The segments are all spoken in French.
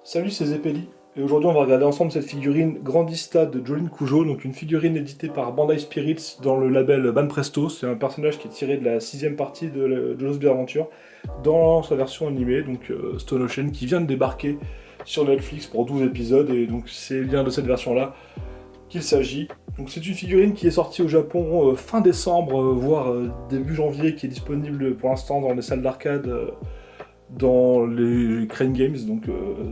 Salut, c'est Zeppeli, et aujourd'hui on va regarder ensemble cette figurine Grandista de Jolene Cujo, donc une figurine éditée par Bandai Spirits dans le label Banpresto. C'est un personnage qui est tiré de la sixième partie de JoJo's Bizarre Adventure dans sa version animée, donc Stone Ocean, qui vient de débarquer sur Netflix pour 12 épisodes, et donc c'est bien de cette version-là qu'il s'agit. Donc c'est une figurine qui est sortie au Japon fin décembre, voire début janvier, qui est disponible pour l'instant dans les salles d'arcade dans les Crane Games, donc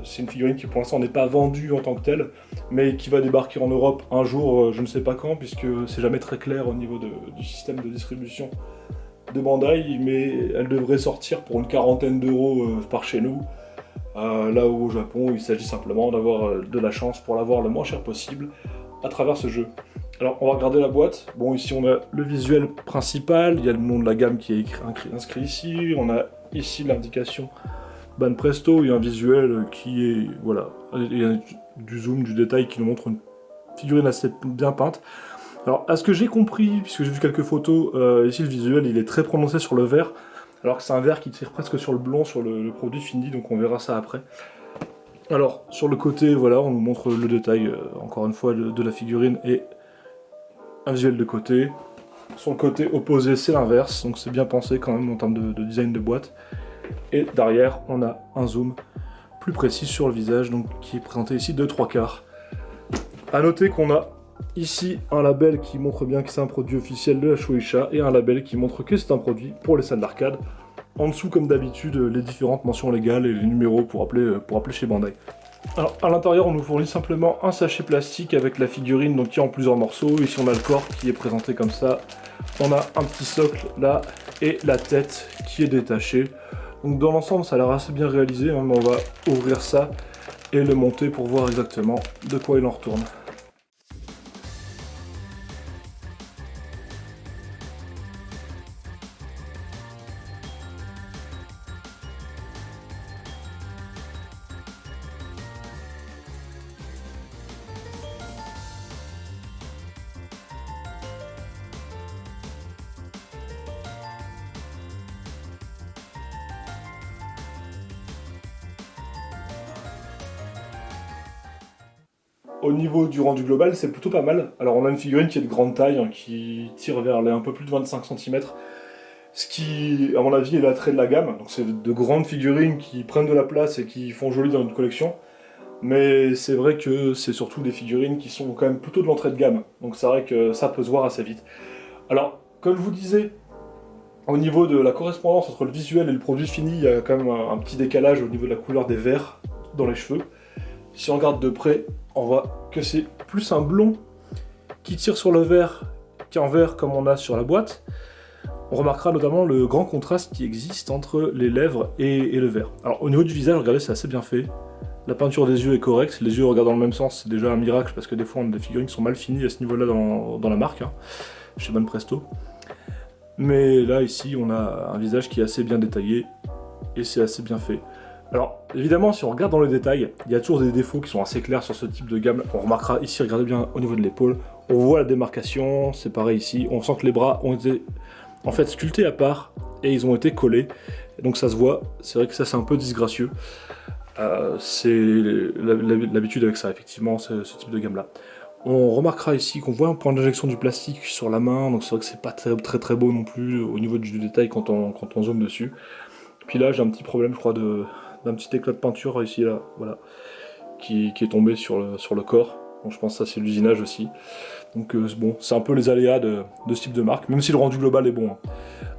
c'est une figurine qui pour l'instant n'est pas vendue en tant que telle, mais qui va débarquer en Europe un jour, je ne sais pas quand, puisque c'est jamais très clair au niveau du système de distribution de Bandai, mais elle devrait sortir pour une quarantaine d'euros par chez nous, là où au Japon il s'agit simplement d'avoir de la chance pour l'avoir le moins cher possible à travers ce jeu. Alors on va regarder la boîte. Bon, ici on a le visuel principal, il y a le nom de la gamme qui est inscrit ici, on a ici l'indication Banpresto, il y a un visuel qui est, voilà, il y a du zoom, du détail qui nous montre une figurine assez bien peinte. Alors à ce que j'ai compris, puisque j'ai vu quelques photos, ici le visuel il est très prononcé sur le vert, alors que c'est un vert qui tire presque sur le blond, sur le produit fini, donc on verra ça après. Alors sur le côté, voilà, on nous montre le détail, encore une fois, de la figurine et un visuel de côté. Sur le côté opposé, c'est l'inverse, donc c'est bien pensé quand même en termes de design de boîte. Et derrière, on a un zoom plus précis sur le visage, donc qui est présenté ici de 3/4. A noter qu'on a ici un label qui montre bien que c'est un produit officiel de la Shueisha et un label qui montre que c'est un produit pour les salles d'arcade. En dessous, comme d'habitude, les différentes mentions légales et les numéros pour appeler chez Bandai. Alors, à l'intérieur, on nous fournit simplement un sachet plastique avec la figurine, donc qui est en plusieurs morceaux. Ici, on a le corps qui est présenté comme ça. On a un petit socle là et la tête qui est détachée. Donc, dans l'ensemble, ça a l'air assez bien réalisé, hein, mais on va ouvrir ça et le monter pour voir exactement de quoi il en retourne. Au niveau du rendu global, c'est plutôt pas mal. Alors on a une figurine qui est de grande taille, hein, qui tire vers les un peu plus de 25 cm, ce qui, à mon avis, est l'attrait de la gamme. Donc c'est de grandes figurines qui prennent de la place et qui font joli dans une collection. Mais c'est vrai que c'est surtout des figurines qui sont quand même plutôt de l'entrée de gamme. Donc c'est vrai que ça peut se voir assez vite. Alors, comme je vous disais, au niveau de la correspondance entre le visuel et le produit fini, il y a quand même un petit décalage au niveau de la couleur des verres dans les cheveux. Si on regarde de près, on voit que c'est plus un blond qui tire sur le vert qu'un vert comme on a sur la boîte. On remarquera notamment le grand contraste qui existe entre les lèvres et le vert. Alors au niveau du visage, regardez, c'est assez bien fait. La peinture des yeux est correcte, les yeux regardent dans le même sens, c'est déjà un miracle parce que des fois on a des figurines qui sont mal finies à ce niveau-là dans la marque, hein, chez Banpresto. Mais là, ici, on a un visage qui est assez bien détaillé et c'est assez bien fait. Alors, évidemment, si on regarde dans le détail, il y a toujours des défauts qui sont assez clairs sur ce type de gamme. On remarquera ici, regardez bien au niveau de l'épaule, on voit la démarcation, c'est pareil ici, on sent que les bras ont été en fait sculptés à part et ils ont été collés. Donc ça se voit, c'est vrai que ça c'est un peu disgracieux. C'est l'habitude avec ça, effectivement, ce type de gamme-là. On remarquera ici qu'on voit un point d'injection du plastique sur la main, donc c'est vrai que c'est pas très beau non plus au niveau du détail quand on zoome dessus. Puis là, j'ai un petit problème, je crois, d'un petit éclat de peinture ici, là, voilà, qui est tombé sur le corps. Donc je pense que ça c'est l'usinage aussi. Donc bon, c'est un peu les aléas de ce type de marque, même si le rendu global est bon, hein.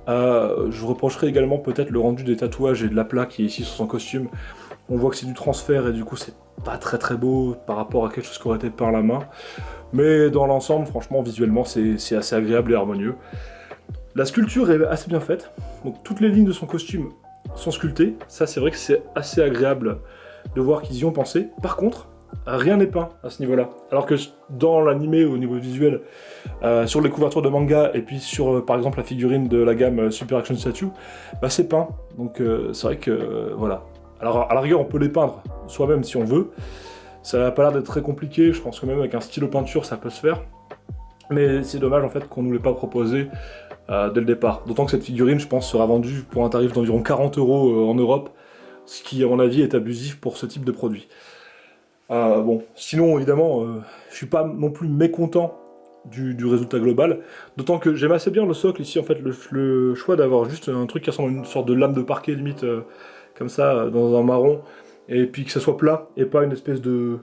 Je vous reprocherai également peut-être le rendu des tatouages et de l'aplat qui est ici sur son costume. On voit que c'est du transfert et du coup c'est pas très beau par rapport à quelque chose qui aurait été peint à la main. Mais dans l'ensemble, franchement, visuellement, c'est assez agréable et harmonieux. La sculpture est assez bien faite, donc toutes les lignes de son costume sont sculptées. Ça, c'est vrai que c'est assez agréable de voir qu'ils y ont pensé. Par contre, rien n'est peint à ce niveau-là. Alors que dans l'animé, au niveau visuel, sur les couvertures de manga, et puis sur, par exemple, la figurine de la gamme Super Action Statue, bah, c'est peint. Donc c'est vrai que, voilà. Alors, à la rigueur, on peut les peindre soi-même si on veut. Ça n'a pas l'air d'être très compliqué, je pense que même avec un stylo peinture, ça peut se faire. Mais c'est dommage, en fait, qu'on ne nous l'ait pas proposé dès le départ. D'autant que cette figurine, je pense, sera vendue pour un tarif d'environ 40 € en Europe, ce qui à mon avis est abusif pour ce type de produit. Bon, sinon évidemment, je suis pas non plus mécontent du résultat global, d'autant que j'aime assez bien le socle ici, en fait, le choix d'avoir juste un truc qui ressemble à une sorte de lame de parquet limite, comme ça, dans un marron, et puis que ça soit plat, et pas une espèce de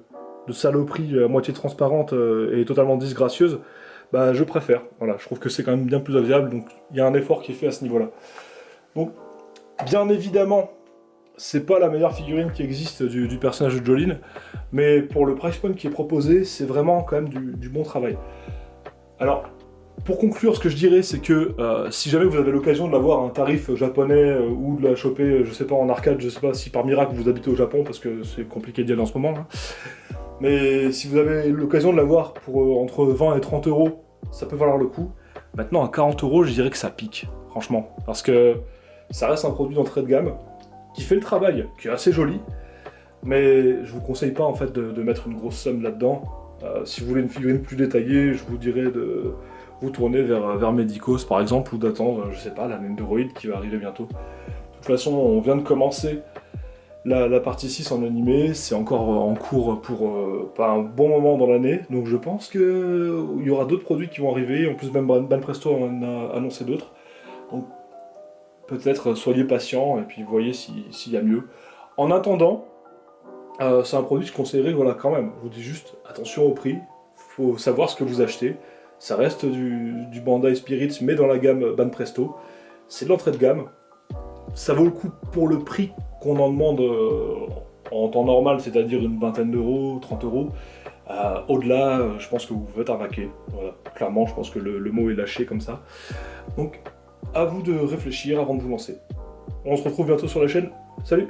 saloperie à moitié transparente et totalement disgracieuse, bah je préfère. Voilà, je trouve que c'est quand même bien plus agréable, donc il y a un effort qui est fait à ce niveau-là. Donc, bien évidemment, c'est pas la meilleure figurine qui existe du personnage de Jolene, mais pour le price point qui est proposé, c'est vraiment quand même du bon travail. Alors, pour conclure, ce que je dirais, c'est que si jamais vous avez l'occasion de l'avoir à un tarif japonais ou de la choper, je sais pas, en arcade, je sais pas si par miracle vous habitez au Japon, parce que c'est compliqué d'y aller en ce moment, hein. Mais si vous avez l'occasion de l'avoir pour entre 20 et 30 euros, ça peut valoir le coup. Maintenant, à 40 euros, je dirais que ça pique, franchement. Parce que ça reste un produit d'entrée de gamme, qui fait le travail, qui est assez joli, mais je vous conseille pas en fait de mettre une grosse somme là-dedans. Si vous voulez une figurine plus détaillée, je vous dirais de vous tourner vers Medicos par exemple, ou d'attendre, je sais pas, la Nendoroid qui va arriver bientôt. De toute façon, on vient de commencer la partie 6 en animé, c'est encore en cours pour pas un bon moment dans l'année, donc je pense qu'il y aura d'autres produits qui vont arriver, en plus même Banpresto en a annoncé d'autres. Donc peut-être soyez patient et puis voyez s'il y a mieux. En attendant, c'est un produit que je conseillerais, voilà, quand même. Je vous dis juste, attention au prix, faut savoir ce que vous achetez. Ça reste du Bandai Spirits, mais dans la gamme Banpresto. C'est de l'entrée de gamme. Ça vaut le coup pour le prix qu'on en demande en temps normal, c'est-à-dire une vingtaine d'euros, 30 euros. Au-delà, je pense que vous pouvez être arnaqué. Voilà. Clairement, je pense que le mot est lâché comme ça. Donc, à vous de réfléchir avant de vous lancer. On se retrouve bientôt sur la chaîne. Salut!